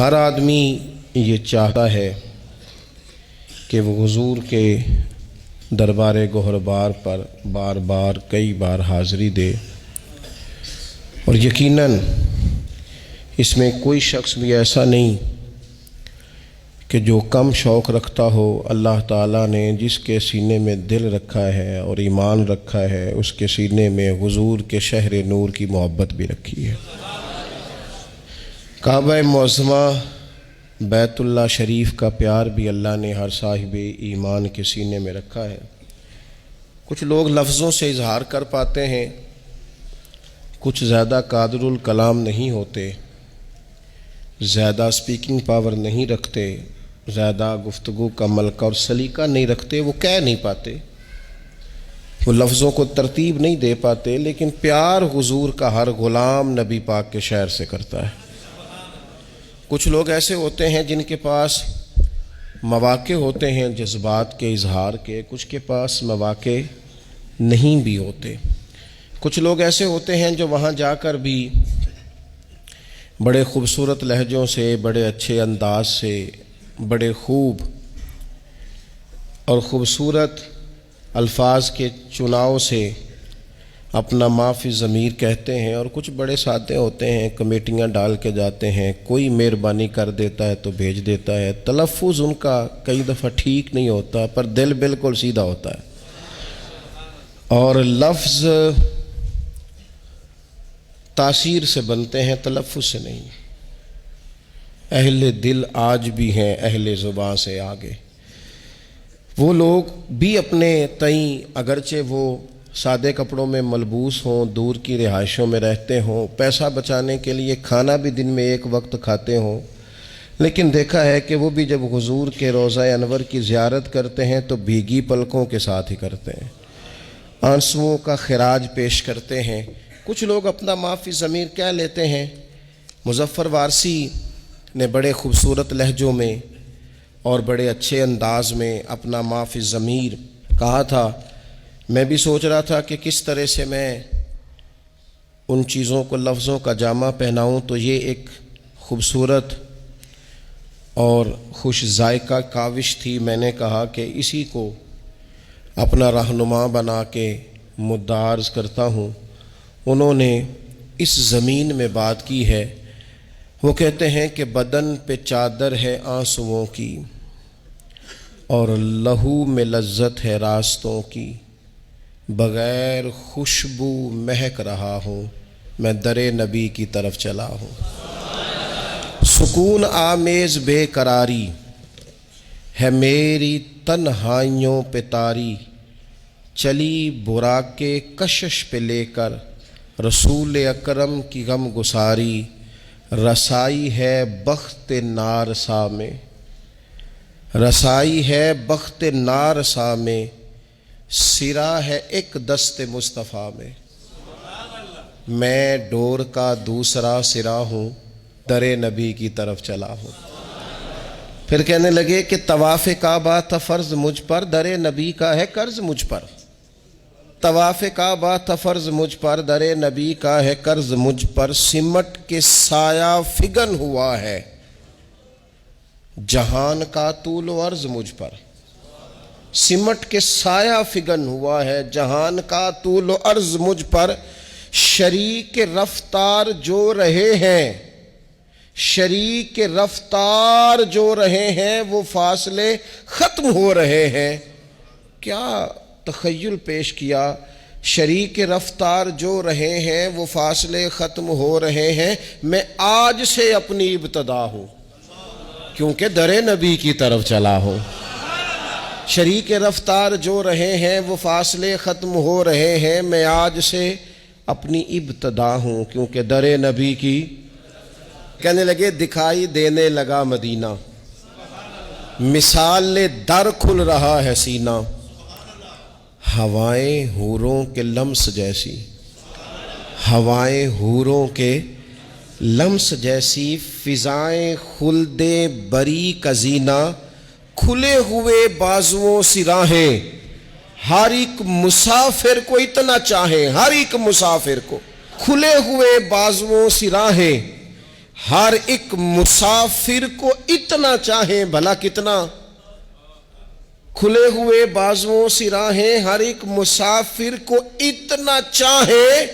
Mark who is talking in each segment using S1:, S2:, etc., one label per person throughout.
S1: ہر آدمی یہ چاہتا ہے کہ وہ حضور کے دربار گوہربار پر بار بار کئی بار حاضری دے، اور یقیناً اس میں کوئی شخص بھی ایسا نہیں کہ جو کم شوق رکھتا ہو۔ اللہ تعالیٰ نے جس کے سینے میں دل رکھا ہے اور ایمان رکھا ہے، اس کے سینے میں حضور کے شہر نور کی محبت بھی رکھی ہے۔ کعبہ معظمہ بیت اللہ شریف کا پیار بھی اللہ نے ہر صاحب ایمان کے سینے میں رکھا ہے۔ کچھ لوگ لفظوں سے اظہار کر پاتے ہیں، کچھ زیادہ قادر الکلام نہیں ہوتے، زیادہ سپیکنگ پاور نہیں رکھتے، زیادہ گفتگو کا ملکہ اور سلیقہ نہیں رکھتے، وہ کہہ نہیں پاتے، وہ لفظوں کو ترتیب نہیں دے پاتے، لیکن پیار حضور کا ہر غلام نبی پاک کے شہر سے کرتا ہے۔ کچھ لوگ ایسے ہوتے ہیں جن کے پاس مواقع ہوتے ہیں جذبات کے اظہار کے، کچھ کے پاس مواقع نہیں بھی ہوتے۔ کچھ لوگ ایسے ہوتے ہیں جو وہاں جا کر بھی بڑے خوبصورت لہجوں سے، بڑے اچھے انداز سے، بڑے خوب اور خوبصورت الفاظ کے چناؤ سے اپنا معافی ضمیر کہتے ہیں، اور کچھ بڑے سادے ہوتے ہیں، کمیٹیاں ڈال کے جاتے ہیں، کوئی مہربانی کر دیتا ہے تو بھیج دیتا ہے، تلفظ ان کا کئی دفعہ ٹھیک نہیں ہوتا پر دل بالکل سیدھا ہوتا ہے، اور لفظ تاثیر سے بنتے ہیں، تلفظ سے نہیں۔ اہل دل آج بھی ہیں اہل زباں سے آگے۔ وہ لوگ بھی اپنے تئیں اگرچہ وہ سادے کپڑوں میں ملبوس ہوں، دور کی رہائشوں میں رہتے ہوں، پیسہ بچانے کے لیے کھانا بھی دن میں ایک وقت کھاتے ہوں، لیکن دیکھا ہے کہ وہ بھی جب حضور کے روضہ انور کی زیارت کرتے ہیں تو بھیگی پلکوں کے ساتھ ہی کرتے ہیں، آنسوؤں کا خراج پیش کرتے ہیں۔ کچھ لوگ اپنا معافی ضمیر کہہ لیتے ہیں۔ مظفر وارسی نے بڑے خوبصورت لہجوں میں اور بڑے اچھے انداز میں اپنا معافی ضمیر کہا تھا۔ میں بھی سوچ رہا تھا کہ کس طرح سے میں ان چیزوں کو لفظوں کا جامہ پہناؤں، تو یہ ایک خوبصورت اور خوش ذائقہ کاوش تھی۔ میں نے کہا کہ اسی کو اپنا رہنما بنا کے مدعا عرض کرتا ہوں۔ انہوں نے اس زمین میں بات کی ہے، وہ کہتے ہیں کہ بدن پہ چادر ہے آنسوؤں کی، اور لہو میں لذت ہے راستوں کی، بغیر خوشبو مہک رہا ہوں، میں در نبی کی طرف چلا ہوں۔ سکون آمیز بے قراری ہے میری تنہائیوں پہ طاری، چلی براق کشش پہ لے کر رسول اکرم کی غم گساری، رسائی ہے بخت نارسا میں، رسائی ہے بخت نارسا میں، سرا ہے ایک دست مصطفیٰ میں، میں ڈور کا دوسرا سرا ہوں، در نبی کی طرف چلا ہوں۔ پھر کہنے لگے کہ طواف کعبہ تھا فرض مجھ پر، در نبی کا ہے قرض مجھ پر۔ طواف کعبہ تھا فرض مجھ پر، در نبی کا ہے قرض مجھ پر، سمٹ کے سایہ فگن ہوا ہے جہان کا طول و عرض مجھ پر، سمٹ کے سایہ فگن ہوا ہے جہان کا طول و عرض مجھ پر، شریک رفتار جو رہے ہیں، شریک رفتار جو رہے ہیں، وہ فاصلے ختم ہو رہے ہیں۔ کیا تخیل پیش کیا، شریک رفتار جو رہے ہیں وہ فاصلے ختم ہو رہے ہیں، میں آج سے اپنی ابتدا ہوں کیونکہ در نبی کی طرف چلا ہوں۔ شریک رفتار جو رہے ہیں وہ فاصلے ختم ہو رہے ہیں، میں آج سے اپنی ابتدا ہوں کیونکہ در نبی کی۔ کہنے لگے دکھائی دینے لگا مدینہ، مثال در کھل رہا ہے سینہ، ہوائیں حوروں کے لمس جیسی، ہوائیں حوروں کے لمس جیسی، فضائیں خلد بری کا زینہ، کھلے ہوئے بازوؤں سی راہیں، ہر ایک مسافر کو اتنا چاہیں، ہر ایک مسافر کو کھلے ہوئے بازوؤں سی راہیں، ہر ایک مسافر کو اتنا چاہیں، بھلا کتنا؟ کھلے ہوئے بازوؤں سی راہیں ہر ایک مسافر کو اتنا چاہیں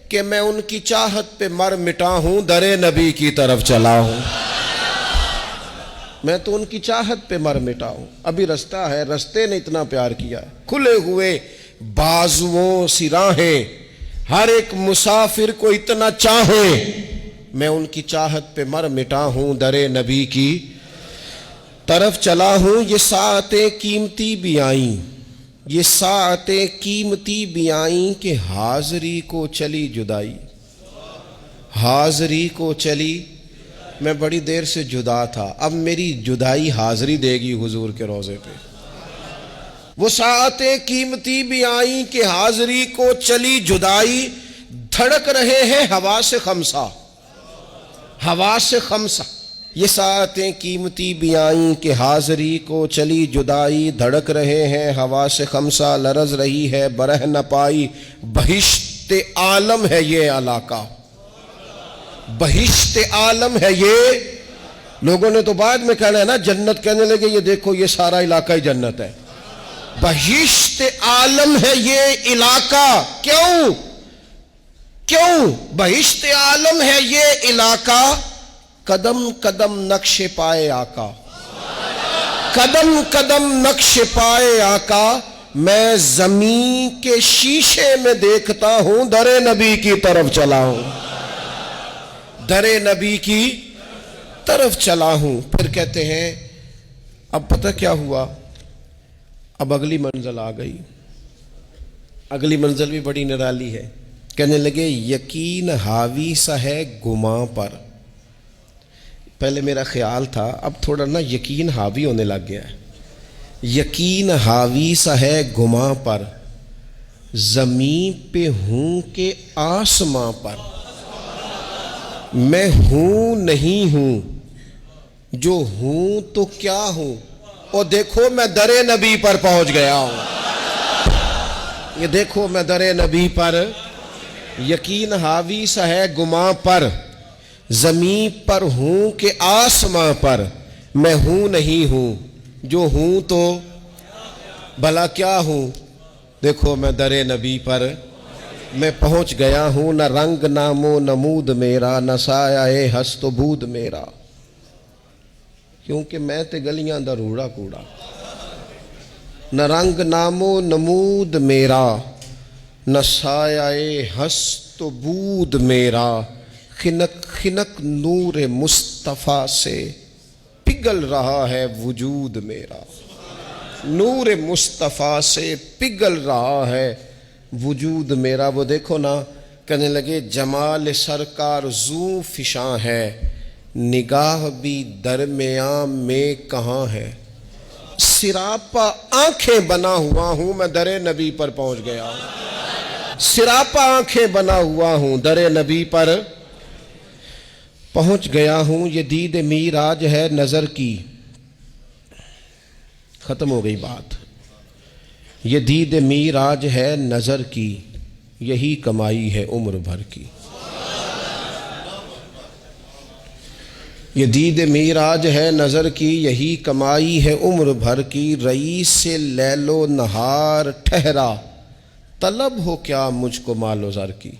S1: کہ میں ان کی چاہت پہ مر مٹا ہوں، در نبی کی طرف چلا ہوں۔ میں تو ان کی چاہت پہ مر مٹا ہوں۔ ابھی رستہ ہے، رستے نے اتنا پیار کیا ہے۔ کھلے ہوئے بازوؤں سی راہیں ہر ایک مسافر کو اتنا چاہیں، میں ان کی چاہت پہ مر مٹا ہوں، در نبی کی طرف چلا ہوں۔ یہ ساعتیں قیمتی بھی آئیں، یہ ساعتیں قیمتی بھی آئیں کہ حاضری کو چلی جدائی، حاضری کو چلی۔ میں بڑی دیر سے جدا تھا، اب میری جدائی حاضری دے گی حضور کے روضے پہ۔ وہ ساعتیں قیمتی بھی آئیں کہ حاضری کو چلی جدائی، دھڑک رہے ہیں حواس خمسہ، حواس خمسہ۔ یہ ساعتیں قیمتی بھی آئیں کہ حاضری کو چلی جدائی، دھڑک رہے ہیں حواس خمسہ، لرز رہی ہے برہ نہ پائی۔ بہشت عالم ہے یہ علاقہ، بہشت عالم ہے یہ۔ لوگوں نے تو بعد میں کہنا ہے نا جنت، کہنے لگے یہ دیکھو یہ سارا علاقہ ہی جنت ہے۔ بہشت عالم ہے یہ علاقہ۔ کیوں؟ کیوں بہشت عالم ہے یہ علاقہ؟ قدم قدم نقش پائے آقا، قدم قدم نقش پائے آقا۔ میں زمین کے شیشے میں دیکھتا ہوں، در نبی کی طرف چلا ہوں، در نبی کی طرف چلا ہوں۔ پھر کہتے ہیں اب پتہ کیا ہوا؟ اب اگلی منزل آ گئی۔ اگلی منزل بھی بڑی نرالی ہے۔ کہنے لگے یقین حاوی سا ہے گماں پر۔ پہلے میرا خیال تھا، اب تھوڑا نا یقین حاوی ہونے لگ گیا ہے۔ یقین حاوی سا ہے گماں پر، زمین پہ ہوں کہ آسماں پر۔ میں ہوں نہیں ہوں، جو ہوں تو کیا ہوں؟ اور دیکھو میں در نبی پر پہنچ گیا ہوں۔ یہ دیکھو میں در نبی پر۔ یقین حاوی سا ہے گماں پر، زمین پر ہوں کہ آسماں پر۔ میں ہوں نہیں ہوں، جو ہوں تو بھلا کیا ہوں؟ دیکھو میں در نبی پر میں پہنچ گیا ہوں۔ نہ رنگ نام و نمود میرا، نہ سایہ ہست و بود میرا، کیونکہ میں تے گلیاں دا روڑا کوڑا۔ نہ رنگ نام و نمود میرا، نہ سایہ ہست و بود میرا۔ خنک خنک نور مصطفیٰ سے پگھل رہا ہے وجود میرا، نور مصطفیٰ سے پگھل رہا ہے وجود میرا۔ وہ دیکھو نا، کہنے لگے جمال سرکار زو فشاں ہے، نگاہ بھی درمیان میں کہاں ہے۔ سراپا آنکھیں بنا ہوا ہوں، میں در نبی پر پہنچ گیا ہوں۔ سراپا آنکھیں بنا ہوا ہوں، در نبی پر پہنچ گیا ہوں۔ یہ دید میراج ہے نظر کی، ختم ہو گئی بات۔ یہ دید میراج ہے نظر کی، یہی کمائی ہے عمر بھر کی۔ یہ دید میراج ہے نظر کی، یہی کمائی ہے عمر بھر کی۔ رئیس سے لیل و نہار ٹھہرا، طلب ہو کیا مجھ کو مال و زر کی۔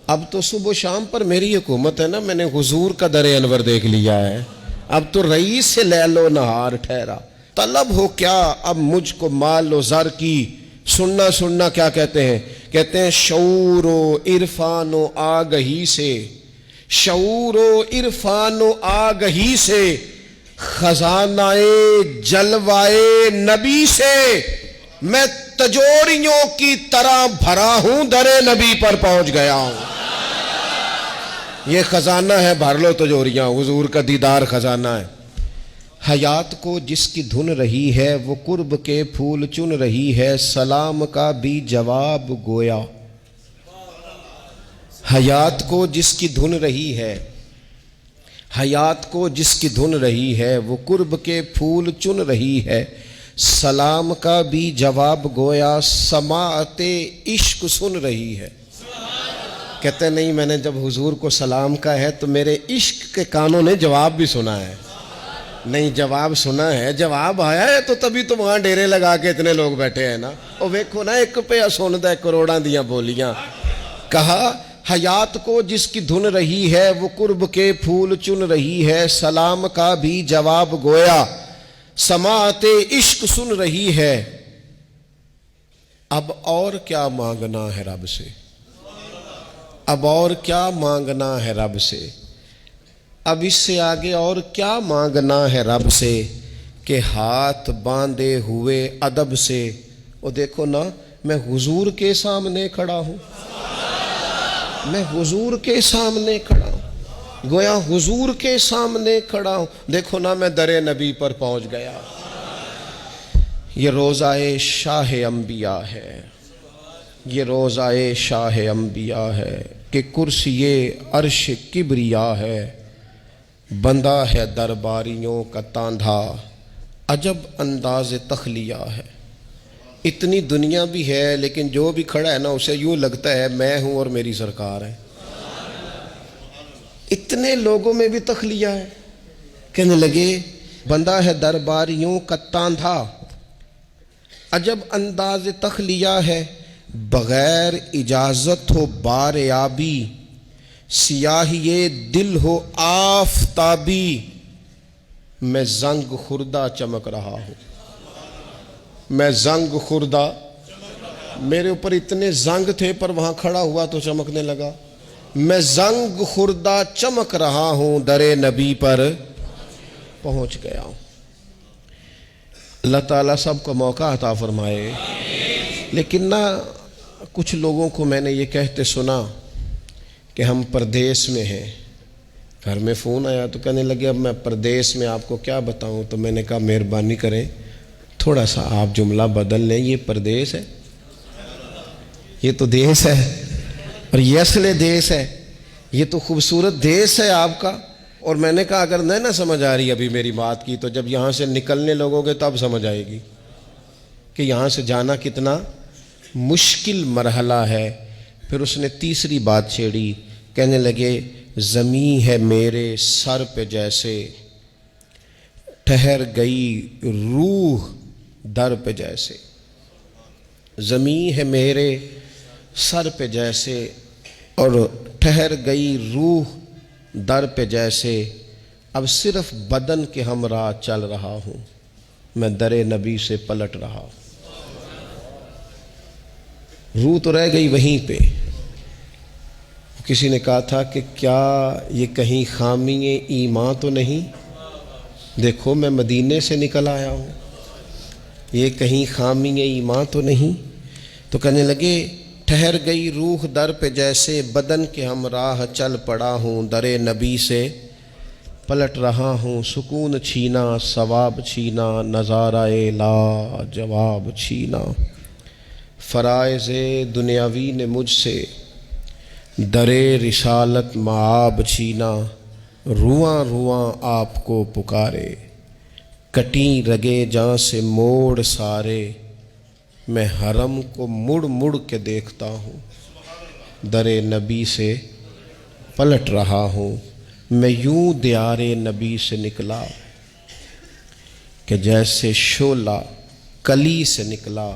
S1: اب تو صبح و شام پر میری حکومت ہے نا، میں نے حضور کا در انور دیکھ لیا ہے۔ اب تو رئیس سے لیل و نہار ٹھہرا، طلب ہو کیا اب مجھ کو مال و زر کی۔ سننا سننا کیا کہتے ہیں؟ کہتے ہیں شعور و عرفان و آگہی سے، شعور و عرفان و آگہی سے، خزانہ جلوائے نبی سے، میں تجوریوں کی طرح بھرا ہوں، در نبی پر پہنچ گیا ہوں۔ یہ خزانہ ہے، بھر لو تجوریاں، حضور کا دیدار خزانہ ہے۔ حیات کو جس کی دھن رہی ہے، وہ قرب کے پھول چن رہی ہے، سلام کا بھی جواب گویا۔ حیات کو جس کی دھن رہی ہے، حیات کو جس کی دھن رہی ہے، وہ قرب کے پھول چن رہی ہے، سلام کا بھی جواب گویا۔ سماعت عشق سن رہی ہے، کہتے نہیں، میں نے جب حضور کو سلام کا ہے تو میرے عشق کے کانوں نے جواب بھی سنا ہے. نہیں جواب سنا ہے، جواب آیا ہے تو تبھی تو وہاں ڈیرے لگا کے اتنے لوگ بیٹھے ہیں نا. اور ویکھو نا، ایک پہ سندا ہے کروڑاں دیاں بولیاں. کہا حیات کو جس کی دھن رہی ہے، وہ قرب کے پھول چن رہی ہے. سلام کا بھی جواب گویا، سماعت عشق سن رہی ہے. اب اور کیا مانگنا ہے رب سے، اب اور کیا مانگنا ہے رب سے. اب اس سے آگے اور کیا مانگنا ہے رب سے کہ ہاتھ باندھے ہوئے ادب سے. وہ دیکھو نا، میں حضور کے سامنے کھڑا ہوں، میں حضور کے سامنے کھڑا ہوں، گویا حضور کے سامنے کھڑا ہوں. دیکھو نا، میں در نبی پر پہنچ گیا. یہ روضہ شاہ انبیاء ہے، یہ روضہ شاہ انبیاء ہے کہ کرسی عرش کبریا ہے. بندہ ہے درباریوں کا تاندھا، عجب انداز تخلیہ ہے. اتنی دنیا بھی ہے لیکن جو بھی کھڑا ہے نا اسے یوں لگتا ہے میں ہوں اور میری سرکار ہے. اتنے لوگوں میں بھی تخلیہ ہے. کہنے لگے بندہ ہے درباریوں کا تاندھا، عجب انداز تخلیہ ہے. بغیر اجازت ہو بار آبی، سیاہی دل ہو آفتابی. میں زنگ خوردہ چمک رہا ہوں، میں زنگ خوردہ. میرے اوپر اتنے زنگ تھے پر وہاں کھڑا ہوا تو چمکنے لگا. میں زنگ خوردہ چمک رہا ہوں، در نبی پر پہنچ گیا ہوں. اللہ تعالیٰ سب کو موقع عطا فرمائے. لیکن نہ کچھ لوگوں کو میں نے یہ کہتے سنا کہ ہم پردیس میں ہیں. گھر میں فون آیا تو کہنے لگے اب میں پردیس میں آپ کو کیا بتاؤں. تو میں نے کہا مہربانی کریں تھوڑا سا آپ جملہ بدل لیں. یہ پردیس ہے، یہ تو دیس ہے، اور یہ اصل دیس ہے. یہ تو خوبصورت دیس ہے آپ کا. اور میں نے کہا اگر نہیں نہ سمجھ آ رہی ابھی میری بات کی تو جب یہاں سے نکلنے لوگوں گے تب سمجھ آئے گی کہ یہاں سے جانا کتنا مشکل مرحلہ ہے. پھر اس نے تیسری بات چھیڑی. کہنے لگے زمین ہے میرے سر پہ جیسے، ٹھہر گئی روح در پہ جیسے. زمین ہے میرے سر پہ جیسے اور ٹھہر گئی روح در پہ جیسے. اب صرف بدن کے ہمراہ چل رہا ہوں، میں در نبی سے پلٹ رہا ہوں. روح تو رہ گئی وہیں پہ. کسی نے کہا تھا کہ کیا یہ کہیں خامی ایمان تو نہیں؟ دیکھو میں مدینے سے نکل آیا ہوں، یہ کہیں خامی ایمان تو نہیں؟ تو کہنے لگے ٹھہر گئی روح در پہ جیسے، بدن کے ہمراہ چل پڑا ہوں، در نبی سے پلٹ رہا ہوں. سکون چھینا، ثواب چھینا، نظارہ لا جواب چھینا. فرائض دنیاوی نے مجھ سے در رسالت معاب چھینا. رواں رواں آپ کو پکارے، کٹیں رگے جاں سے موڑ سارے. میں حرم کو مڑ مڑ کے دیکھتا ہوں، در نبی سے پلٹ رہا ہوں. میں یوں دیار نبی سے نکلا کہ جیسے شعلہ کلی سے نکلا.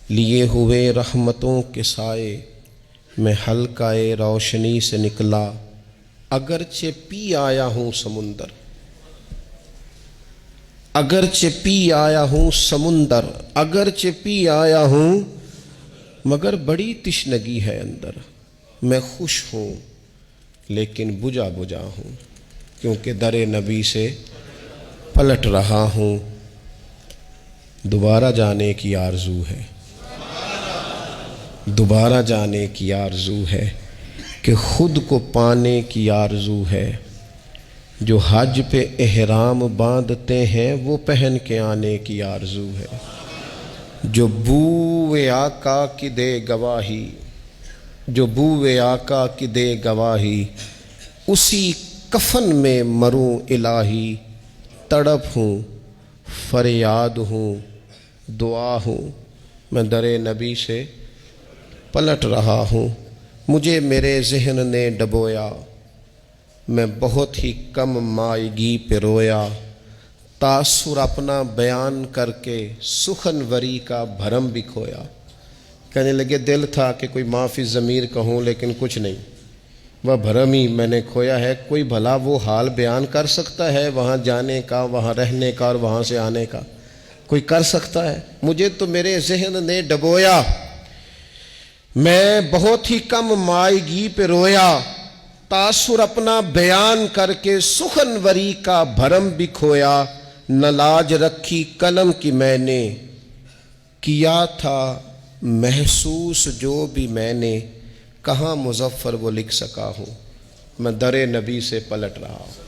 S1: لیے ہوئے رحمتوں کے سائے، میں حلقہ روشنی سے نکلا. اگرچہ پی آیا ہوں سمندر، اگرچہ پی آیا ہوں سمندر، اگرچہ پی آیا ہوں مگر بڑی تشنگی ہے اندر. میں خوش ہوں لیکن بجھا بجھا ہوں، کیونکہ در نبی سے پلٹ رہا ہوں. دوبارہ جانے کی آرزو ہے، دوبارہ جانے کی آرزو ہے کہ خود کو پانے کی آرزو ہے. جو حج پہ احرام باندھتے ہیں وہ پہن کے آنے کی آرزو ہے. جو بوئے آقا کی دے گواہی، جو بوئے آقا کی دے گواہی، اسی کفن میں مروں الہی. تڑپ ہوں، فریاد ہوں، دعا ہوں، میں در نبی سے پلٹ رہا ہوں. مجھے میرے ذہن نے ڈبویا، میں بہت ہی کم مائگی پہ رویا، تاثر اپنا بیان کر کے سخنوری کا بھرم بھی کھویا۔ کہنے لگے دل تھا کہ کوئی معافی ضمیر کہوں، لیکن کچھ نہیں، وہ بھرم ہی میں نے کھویا ہے۔ کوئی بھلا وہ حال بیان کر سکتا ہے وہاں جانے کا، وہاں رہنے کا اور وہاں سے آنے کا؟ کوئی کر سکتا ہے؟ مجھے تو میرے ذہن نے ڈبویا، میں بہت ہی کم مائگی پہ رویا، تاثر اپنا بیان کر کے سخنوری کا بھرم بھی کھویا۔ نہ لاج رکھی قلم کی میں نے، کیا تھا محسوس جو بھی میں نے، کہاں مظفر وہ لکھ سکا ہوں، میں در نبی سے پلٹ رہا ہوں۔